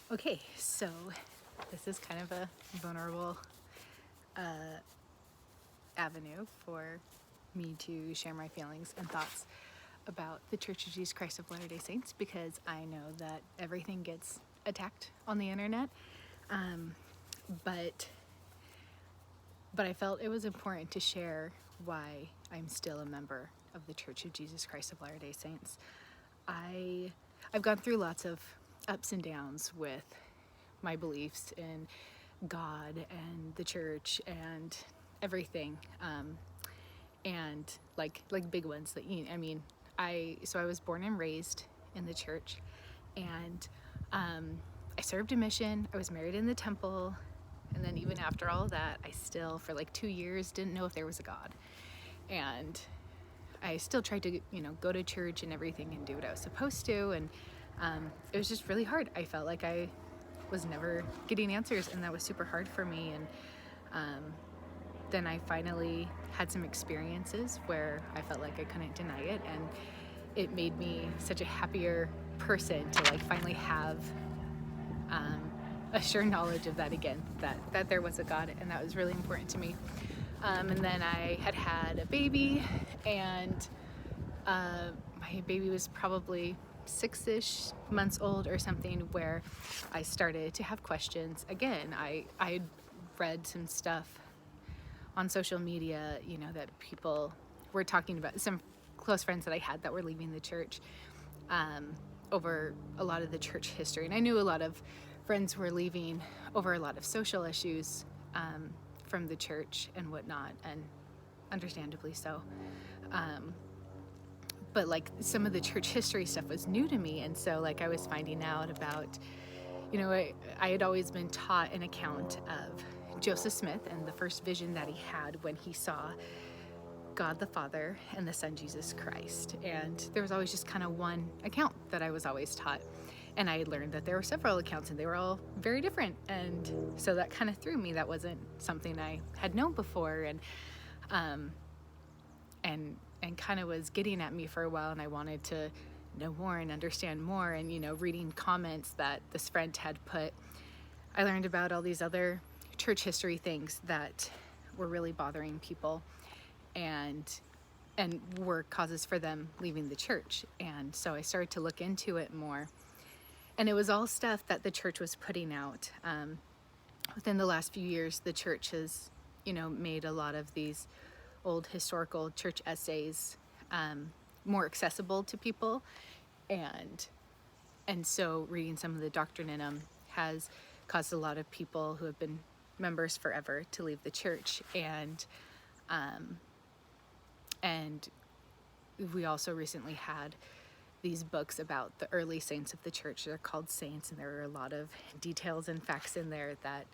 Okay, so this is kind of a vulnerable avenue for me to share my feelings and thoughts about the Church of Jesus Christ of Latter-day Saints, because I know that everything gets attacked on the internet. But I felt it was important to share why I'm still a member of the Church of Jesus Christ of Latter-day Saints. I've gone through lots of ups and downs with my beliefs in God and the church and everything, and like big ones that I was born and raised in the church, and I served a mission. I was married in the temple, and then even after all of that, I still for like 2 years didn't know if there was a God, and I still tried to go to church and everything and do what I was supposed to, and it was just really hard. I felt like I was never getting answers, and that was super hard for me. And then I finally had some experiences where I felt like I couldn't deny it, and it made me such a happier person to like finally have a sure knowledge of that again, that there was a God, and that was really important to me. And then I had a baby, and my baby was probably 6-ish months old or something, where I started to have questions again. I had read some stuff on social media, that people were talking about, some close friends that I had that were leaving the church, over a lot of the church history. And I knew a lot of friends were leaving over a lot of social issues from the church and whatnot, and understandably so. But like some of the church history stuff was new to me, and so like I was finding out about, I had always been taught an account of Joseph Smith and the first vision that he had when he saw God the Father and the Son Jesus Christ. And there was always just kind of one account that I was always taught. And I had learned that there were several accounts and they were all very different. And so that kind of threw me. That wasn't something I had known before, and kind of was getting at me for a while, and I wanted to know more and understand more. And reading comments that this friend had put, I learned about all these other church history things that were really bothering people and were causes for them leaving the church. And so I started to look into it more, and it was all stuff that the church was putting out. Within the last few years, the church has made a lot of these old historical church essays more accessible to people, and so reading some of the doctrine in them has caused a lot of people who have been members forever to leave the church. And we also recently had these books about the early saints of the church. They're called Saints, and there are a lot of details and facts in there that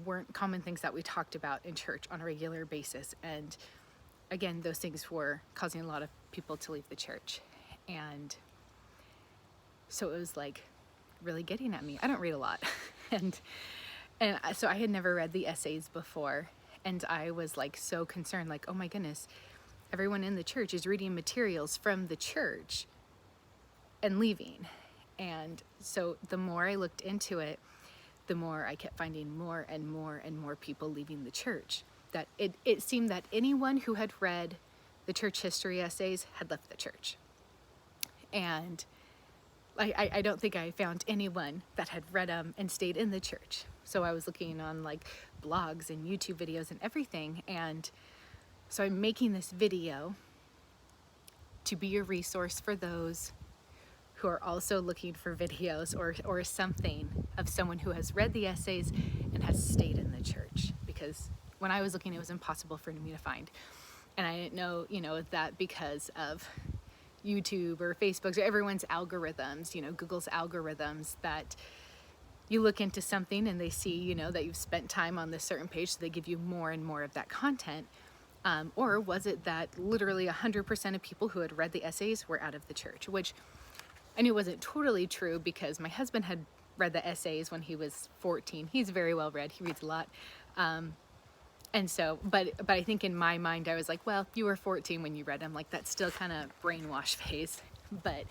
weren't common things that we talked about in church on a regular basis. And again, those things were causing a lot of people to leave the church. And so it was like really getting at me. I don't read a lot. and so I had never read the essays before. And I was like so concerned, like, oh my goodness, everyone in the church is reading materials from the church and leaving. And so the more I looked into it, the more I kept finding more and more and more people leaving the church. That it seemed that anyone who had read the church history essays had left the church. And I don't think I found anyone that had read them and stayed in the church. So I was looking on like blogs and YouTube videos and everything. And so I'm making this video to be a resource for those who are also looking for videos or something of someone who has read the essays and has stayed in the church. Because when I was looking, it was impossible for me to find. And I didn't know, that because of YouTube or Facebook, or everyone's algorithms, Google's algorithms, that you look into something and they see, that you've spent time on this certain page, so they give you more and more of that content. Or was it that literally 100% of people who had read the essays were out of the church, which I knew wasn't totally true, because my husband had read the essays when he was 14. He's very well read. He reads a lot. And so, but I think in my mind, I was like, well, you were 14 when you read them. Like, that's still kind of brainwash phase. But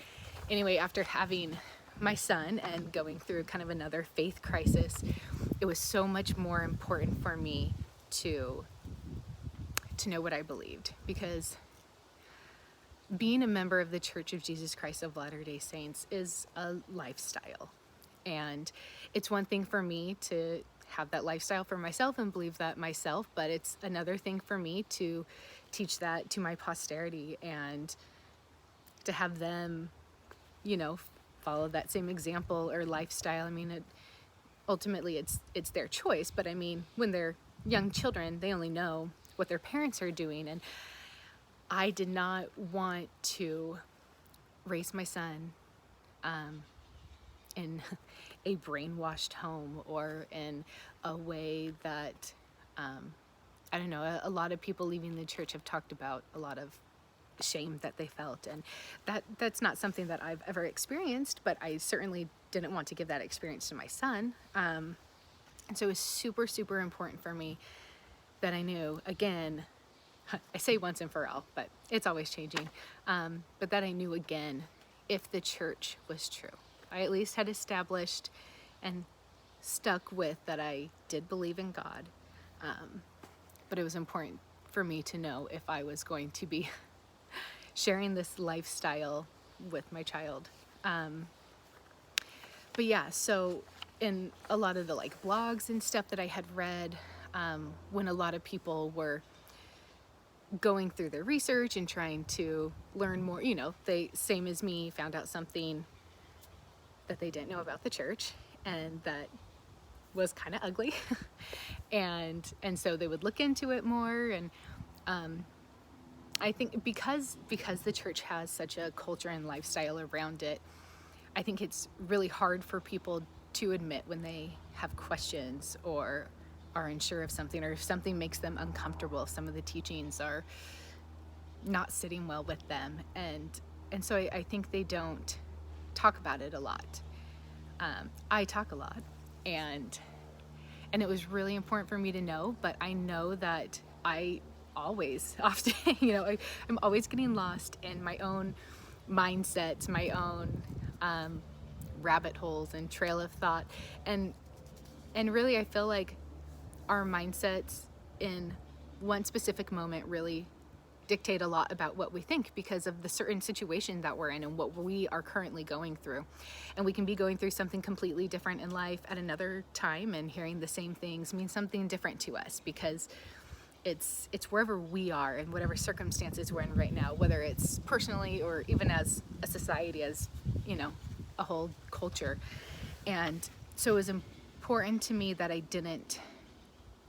anyway, after having my son and going through kind of another faith crisis, it was so much more important for me to know what I believed, because being a member of the Church of Jesus Christ of Latter-day Saints is a lifestyle. And it's one thing for me to have that lifestyle for myself and believe that myself, but it's another thing for me to teach that to my posterity and to have them, follow that same example or lifestyle. I mean, ultimately it's their choice, but I mean, when they're young children, they only know what their parents are doing. And I did not want to raise my son in a brainwashed home or in a way that, I don't know, a lot of people leaving the church have talked about a lot of shame that they felt, and that's not something that I've ever experienced, but I certainly didn't want to give that experience to my son. And so it was super, super important for me that I knew, again, I say once and for all, but it's always changing, but that I knew again if the church was true. I at least had established and stuck with that I did believe in God, but it was important for me to know if I was going to be sharing this lifestyle with my child. But yeah, so in a lot of the blogs and stuff that I had read, when a lot of people were going through their research and trying to learn more, they, same as me, found out something that they didn't know about the church and that was kind of ugly. and so they would look into it more. And I think because the church has such a culture and lifestyle around it, I think it's really hard for people to admit when they have questions or are unsure of something, or if something makes them uncomfortable, if some of the teachings are not sitting well with them. And so I think they don't talk about it a lot. I talk a lot, and it was really important for me to know, but I know that I always, often, I'm always getting lost in my own mindsets, my own rabbit holes and trail of thought. And really, I feel like our mindsets in one specific moment really dictate a lot about what we think, because of the certain situation that we're in and what we are currently going through. And we can be going through something completely different in life at another time, and hearing the same things means something different to us, because it's wherever we are and whatever circumstances we're in right now, whether it's personally or even as a society, as a whole culture. And so it was important to me that I didn't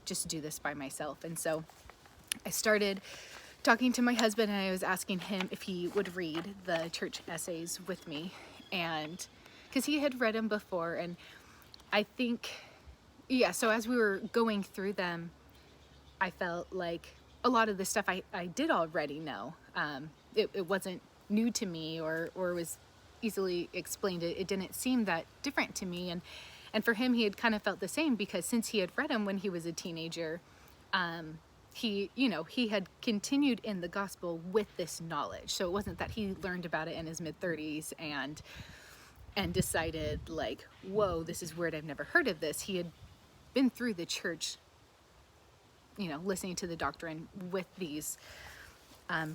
just do this by myself. And so I started talking to my husband, and I was asking him if he would read the church essays with me, and because he had read them before. And I think, so as we were going through them, I felt like a lot of the stuff I did already know. It wasn't new to me, or was easily explained. It didn't seem that different to me. And for him, he had kind of felt the same, because since he had read them when he was a teenager, he had continued in the gospel with this knowledge. So it wasn't that he learned about it in his mid-30s and decided whoa, this is weird, I've never heard of this. He had been through the church, listening to the doctrine with these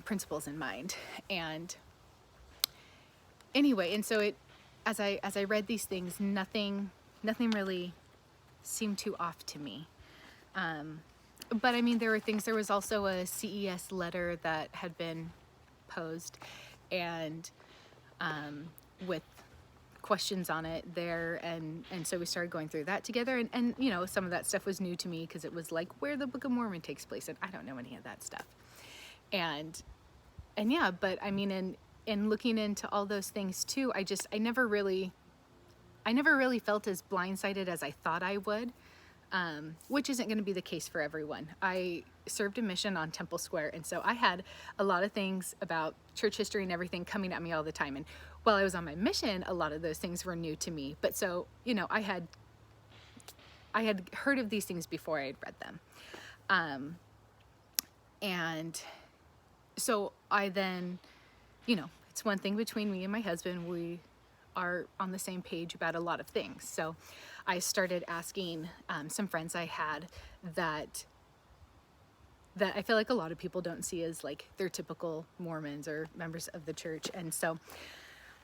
principles in mind. And anyway, and so as I read these things, nothing really seemed too off to me. But I mean, there was also a CES letter that had been posed, and with questions on it there, and so we started going through that together, and some of that stuff was new to me, because it was where the Book of Mormon takes place, and I don't know any of that stuff. And yeah, but I mean, in looking into all those things too, I never really felt as blindsided as I thought I would. Which isn't going to be the case for everyone. I served a mission on Temple Square, and so I had a lot of things about church history and everything coming at me all the time. And while I was on my mission, a lot of those things were new to me. But so, I had heard of these things before I had read them. And so I then, it's one thing between me and my husband. are on the same page about a lot of things. So I started asking some friends I had that I feel like a lot of people don't see as like their typical Mormons or members of the church. And so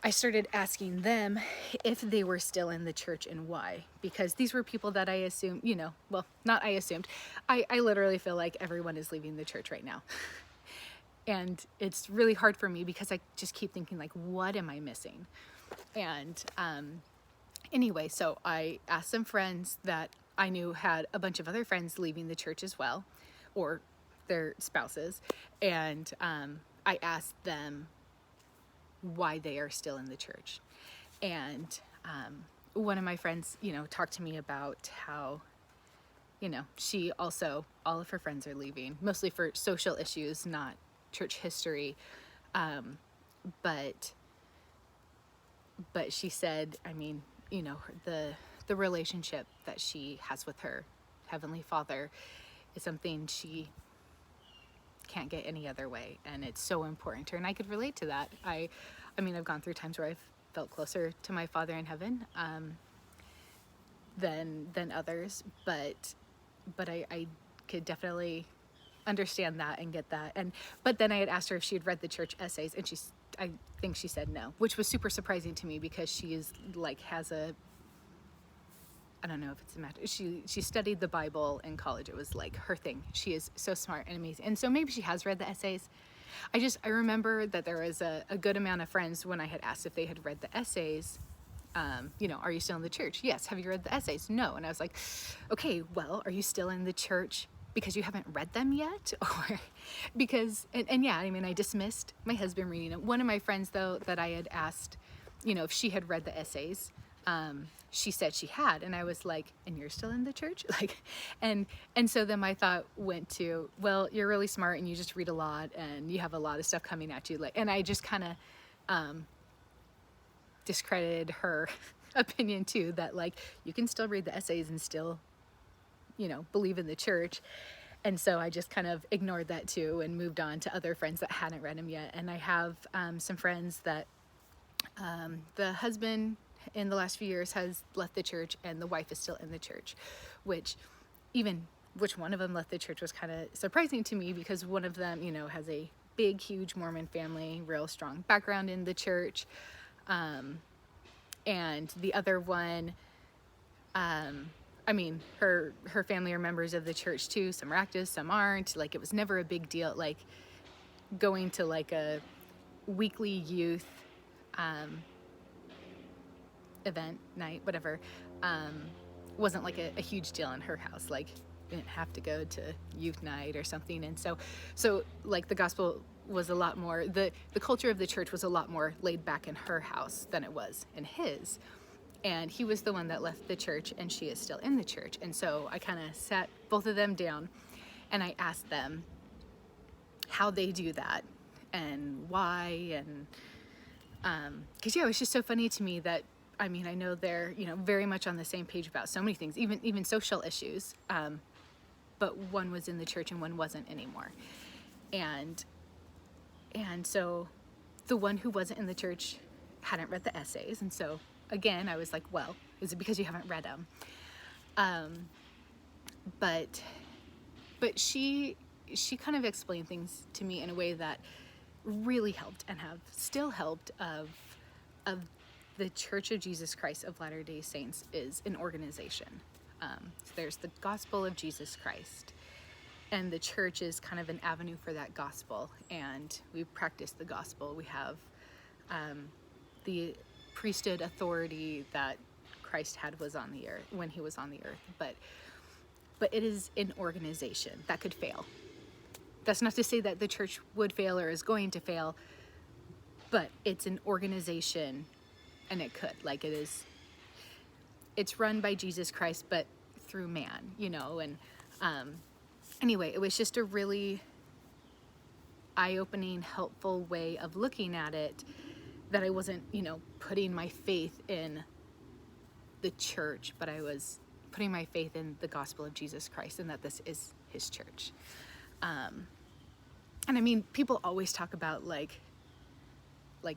I started asking them if they were still in the church and why, because these were people that I assumed, well, not I assumed, I literally feel like everyone is leaving the church right now. And it's really hard for me because I just keep thinking like, what am I missing? And anyway, so I asked some friends that I knew had a bunch of other friends leaving the church as well, or their spouses. And I asked them why they are still in the church. And one of my friends, talked to me about how, she also, all of her friends are leaving, mostly for social issues, not church history. But she said, I mean, the relationship that she has with her Heavenly Father is something she can't get any other way, and it's so important to her. And I could relate to that. I mean, I've gone through times where I've felt closer to my Father in heaven than others, but I could definitely understand that and get that. But then I had asked her if she had read the church essays, and I think she said no, which was super surprising to me because she is like I don't know if it's a matter. She studied the Bible in college. It was like her thing. She is so smart and amazing. And so maybe she has read the essays. I remember that there was a good amount of friends when I had asked if they had read the essays, are you still in the church? Yes. Have you read the essays? No. And I was like, okay, well, are you still in the church because you haven't read them yet? Or because, and yeah, I mean, I dismissed my husband reading them. One of my friends though, that I had asked, if she had read the essays, she said she had, and I was like, and you're still in the church? Like, and so then my thought went to, well, you're really smart and you just read a lot and you have a lot of stuff coming at you. Like, and I just kind of, discredited her opinion too, that like, you can still read the essays and still, believe in the church. And so I just kind of ignored that too and moved on to other friends that hadn't read them yet. And I have, some friends that, the husband in the last few years has left the church and the wife is still in the church, which one of them left the church was kind of surprising to me because one of them, has a big, huge Mormon family, real strong background in the church. And the other one, I mean, her family are members of the church too. Some are active, some aren't. Like, it was never a big deal. Like, going to like a weekly youth, event night, whatever, wasn't like a huge deal in her house. Like, you didn't have to go to youth night or something. And so like the gospel was a lot more, the culture of the church was a lot more laid back in her house than it was in his. And he was the one that left the church and she is still in the church. And so I kind of sat both of them down and I asked them how they do that and why. And because it was just so funny to me that, I mean, I know they're, very much on the same page about so many things, even social issues. But one was in the church and one wasn't anymore. And so the one who wasn't in the church hadn't read the essays. And so again, I was like, well, is it because you haven't read them? But she kind of explained things to me in a way that really helped and have still helped of the Church of Jesus Christ of Latter-day Saints is an organization. So there's the gospel of Jesus Christ, and the church is kind of an avenue for that gospel, and we practice the gospel. We have the priesthood authority that Christ had was on the earth when he was on the earth, but it is an organization that could fail. That's not to say that the church would fail or is going to fail, but it's an organization, and it could, like, it's run by Jesus Christ, but through man, and anyway, it was just a really eye-opening, helpful way of looking at it, that I wasn't, putting my faith in the church, but I was putting my faith in the gospel of Jesus Christ, and that this is his church. And I mean, people always talk about like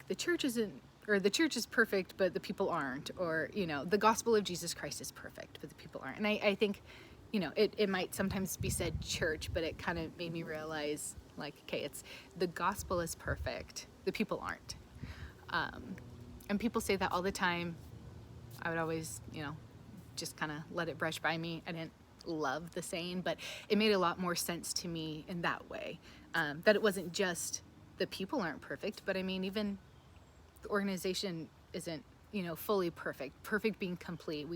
the church isn't or the church is perfect, but the people aren't, or, you know, the gospel of Jesus Christ is perfect, but the people aren't. And I think, you know, it might sometimes be said church, but it kind of made me realize, like, okay, it's the gospel is perfect, the people aren't. And people say that all the time. I would always, you know, just kind of let it brush by me. I didn't love the saying, but it made a lot more sense to me in that way. That it wasn't just the people aren't perfect, but I mean, even the organization isn't, you know, fully perfect being complete.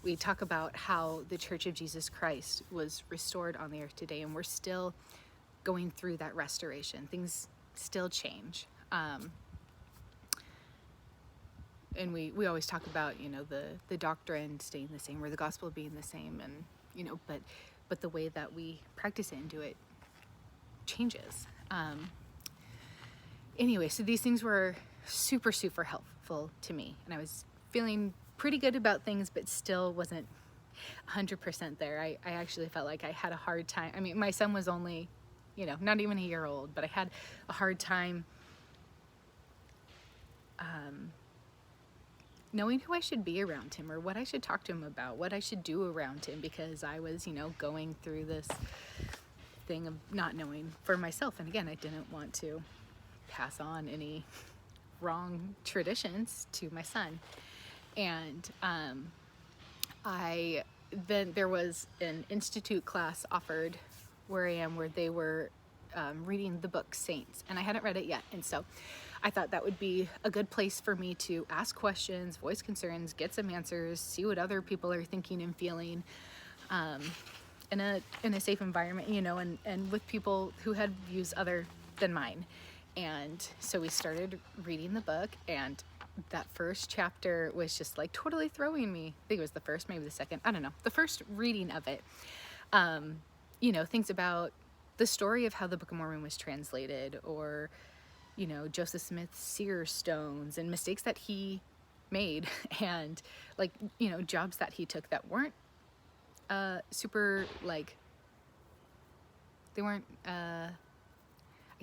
We talk about how the Church of Jesus Christ was restored on the earth today, and we're still going through that restoration. Things still change. And we always talk about, you know, the doctrine staying the same, or the gospel being the same, and, you know, but the way that we practice it and do it changes. Anyway, so these things were super, super helpful to me, and I was feeling pretty good about things, but still wasn't 100% there. I actually felt like I had a hard time. I mean, my son was only, you know, not even a year old, but I had a hard time knowing who I should be around him, or what I should talk to him about, what I should do around him, because I was, you know, going through this thing of not knowing for myself. And again, I didn't want to pass on any wrong traditions to my son. And then there was an institute class offered where I am, where they were reading the book Saints, and I hadn't read it yet. And so I thought that would be a good place for me to ask questions, voice concerns, get some answers, see what other people are thinking and feeling, in a safe environment, you know, and with people who had views other than mine. And so we started reading the book, and that first chapter was just like totally throwing me. I think it was the first, maybe the second, I don't know, the first reading of it. You know, things about the story of how the Book of Mormon was translated, or, you know, Joseph Smith's seer stones and mistakes that he made, and, like, you know, jobs that he took that weren't super, like, they weren't, I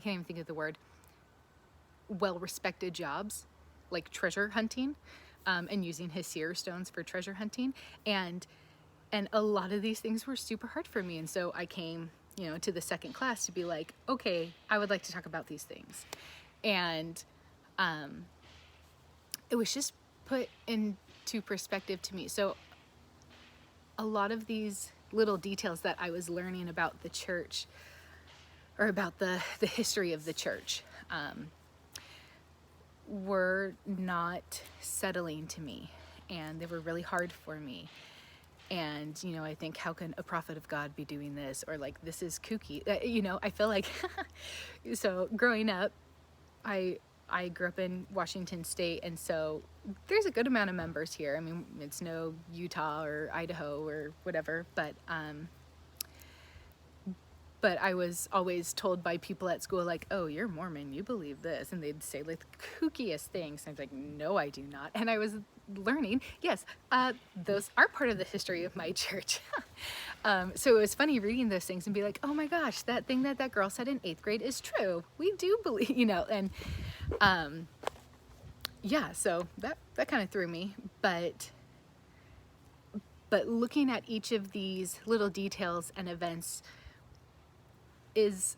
can't even think of the word, well-respected jobs, like treasure hunting, and using his seer stones for treasure hunting. And a lot of these things were super hard for me. And so I came, you know, to the second class to be like, okay, I would like to talk about these things. And it was just put into perspective to me. So a lot of these little details that I was learning about the church, or about the history of the church, were not settling to me, and they were really hard for me. And, you know, I think, how can a prophet of God be doing this? Or, like, this is kooky. You know, I feel like, so growing up, I grew up in Washington State, and so there's a good amount of members here. I mean, it's no Utah or Idaho or whatever, but I was always told by people at school, like, oh, you're Mormon, you believe this. And they'd say, like, the kookiest things. And I was like, no, I do not. And I was learning, yes, those are part of the history of my church. So it was funny reading those things and be like, oh my gosh, that thing that girl said in 8th grade is true. We do believe, you know, and yeah, so that kind of threw me. But looking at each of these little details and events is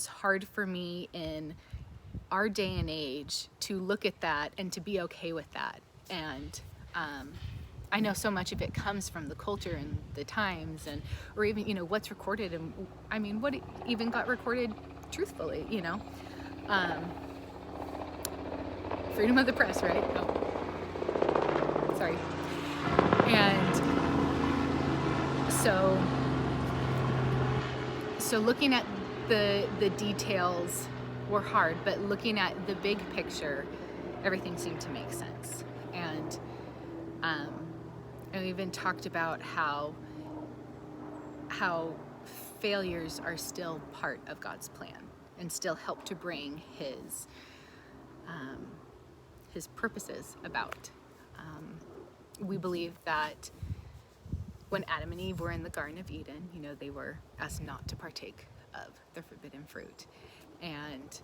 hard for me in our day and age to look at that and to be okay with that. And I know so much of it comes from the culture and the times, and, or even, you know, what's recorded, and I mean, what even got recorded truthfully, you know. Freedom of the press, right? Oh, sorry. And so looking at the details were hard, but looking at the big picture, everything seemed to make sense. And we even talked about how failures are still part of God's plan and still help to bring his purposes about. We believe that when Adam and Eve were in the Garden of Eden, you know, they were asked not to partake of the forbidden fruit. And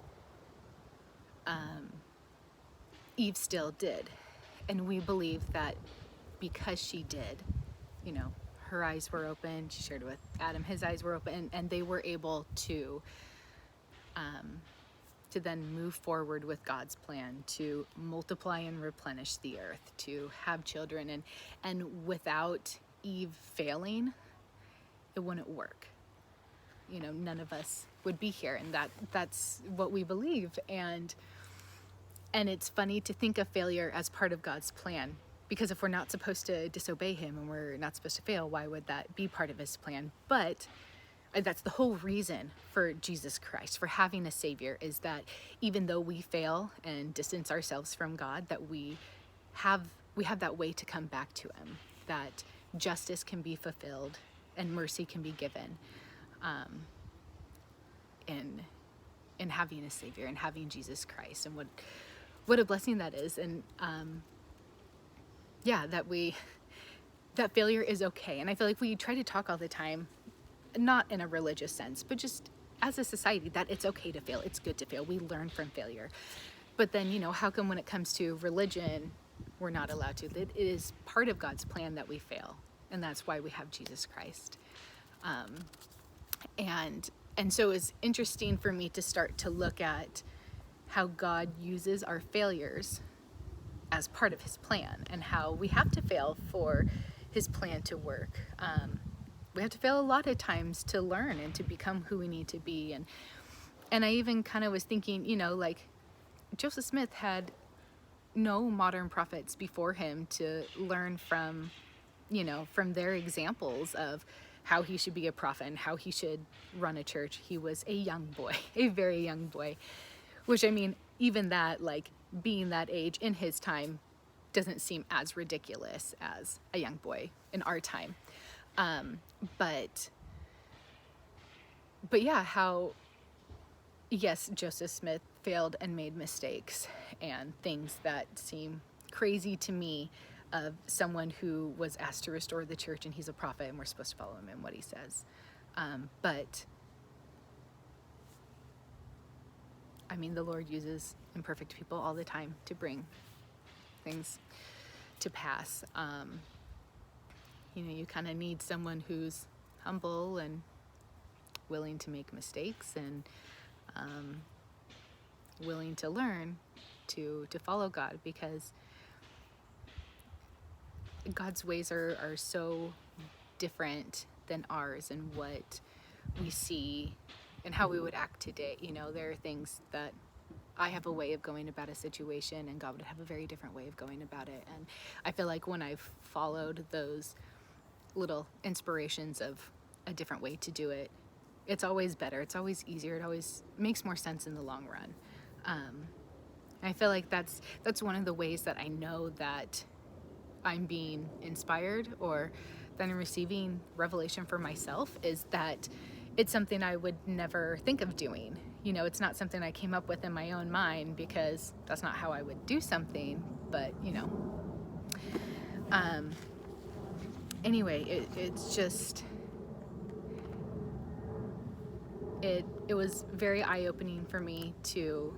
Eve still did. And we believe that because she did, you know, her eyes were open, she shared with Adam, his eyes were open, and they were able to then move forward with God's plan to multiply and replenish the earth, to have children, and without Eve failing, it wouldn't work. You know, none of us would be here, and that's what we believe. And it's funny to think of failure as part of God's plan, because if we're not supposed to disobey him and we're not supposed to fail, why would that be part of his plan? But that's the whole reason for Jesus Christ, for having a savior, is that even though we fail and distance ourselves from God, that we have that way to come back to him, that justice can be fulfilled and mercy can be given, in having a savior and having Jesus Christ. And what a blessing that is. And that failure is okay. And I feel like we try to talk all the time, not in a religious sense, but just as a society, that it's okay to fail. It's good to fail. We learn from failure. But then, you know, how come when it comes to religion, we're not allowed to? It is part of God's plan that we fail. And that's why we have Jesus Christ. And so it's interesting for me to start to look at how God uses our failures as part of his plan, and how we have to fail for his plan to work. We have to fail a lot of times to learn and to become who we need to be. And I even kind of was thinking, you know, like Joseph Smith had no modern prophets before him to learn from, you know, from their examples of how he should be a prophet and how he should run a church. He was a young boy, a very young boy, which, I mean, even that, like, being that age in his time doesn't seem as ridiculous as a young boy in our time. But yeah, how, yes, Joseph Smith failed and made mistakes and things that seem crazy to me, of someone who was asked to restore the church, and he's a prophet and we're supposed to follow him in what he says. But I mean, the Lord uses imperfect people all the time to bring things to pass. You know, you kind of need someone who's humble and willing to make mistakes, and willing to learn to follow God, because God's ways are so different than ours, and what we see and how we would act today. You know, there are things that I have a way of going about a situation, and God would have a very different way of going about it. And I feel like when I've followed those little inspirations of a different way to do it, it's always better, it's always easier, it always makes more sense in the long run. I feel like that's one of the ways that I know that I'm being inspired, or that I'm receiving revelation for myself, is that it's something I would never think of doing. You know, it's not something I came up with in my own mind, because that's not how I would do something. But, you know, anyway, it's just, it was very eye-opening for me to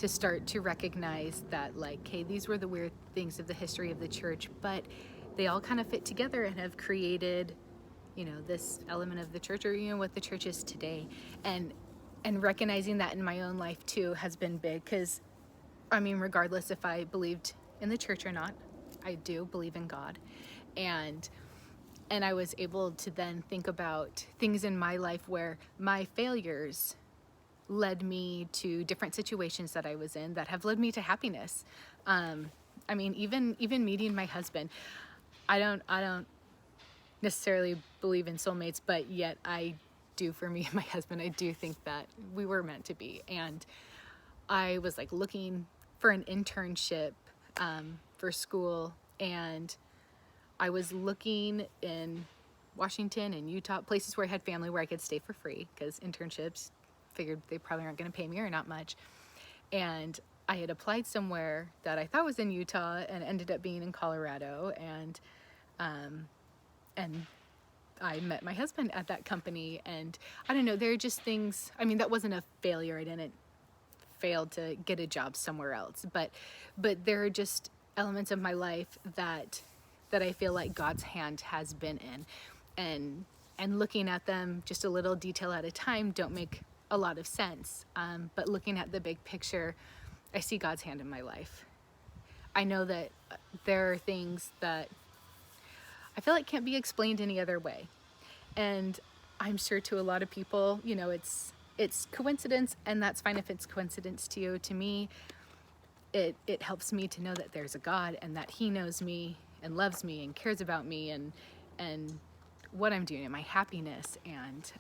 start to recognize that, like, hey, these were the weird things of the history of the church, but they all kind of fit together and have created, you know, this element of the church, or, you know, what the church is today. And recognizing that in my own life too has been big, because, I mean, regardless if I believed in the church or not, I do believe in God. And I was able to then think about things in my life where my failures led me to different situations that I was in that have led me to happiness. I mean, even meeting my husband, I don't necessarily believe in soulmates, but yet I do, for me and my husband. I do think that we were meant to be. And I was like looking for an internship for school, and I was looking in Washington and Utah, places where I had family where I could stay for free, because internships, figured they probably aren't going to pay me, or not much. And I had applied somewhere that I thought was in Utah and ended up being in Colorado. And I met my husband at that company, and I don't know, there are just things, I mean, that wasn't a failure. I didn't failed to get a job somewhere else. But there are just elements of my life that I feel like God's hand has been in, and looking at them just a little detail at a time don't make a lot of sense. But looking at the big picture, I see God's hand in my life. I know that there are things that I feel like can't be explained any other way. And I'm sure to a lot of people, you know, it's coincidence, and that's fine if it's coincidence to you. To me, it helps me to know that there's a God, and that he knows me and loves me and cares about me, and what I'm doing, and my happiness, and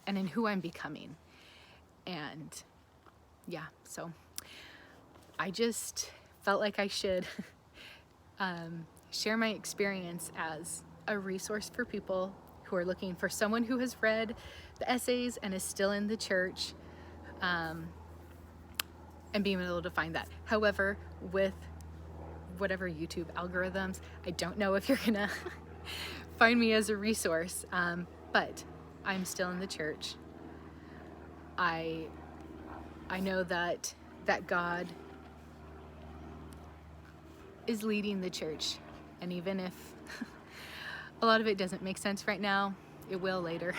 in who I'm becoming. And yeah, so I just felt like I should share my experience as a resource for people who are looking for someone who has read the essays and is still in the church, and being able to find that. However, with whatever YouTube algorithms, I don't know if you're gonna find me as a resource, but I'm still in the church. I know that God is leading the church, and even if a lot of it doesn't make sense right now, it will later.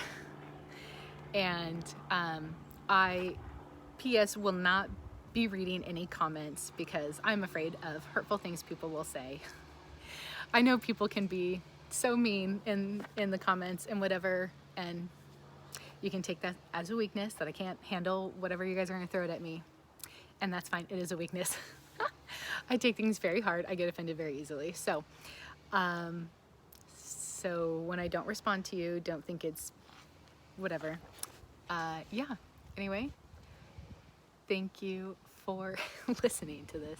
And I, P.S., will not be reading any comments because I'm afraid of hurtful things people will say. I know people can be so mean in the comments and whatever, and you can take that as a weakness, that I can't handle whatever you guys are going to throw it at me. And that's fine. It is a weakness. I take things very hard. I get offended very easily. So when I don't respond to you, don't think it's whatever. Yeah. Anyway, thank you for listening to this.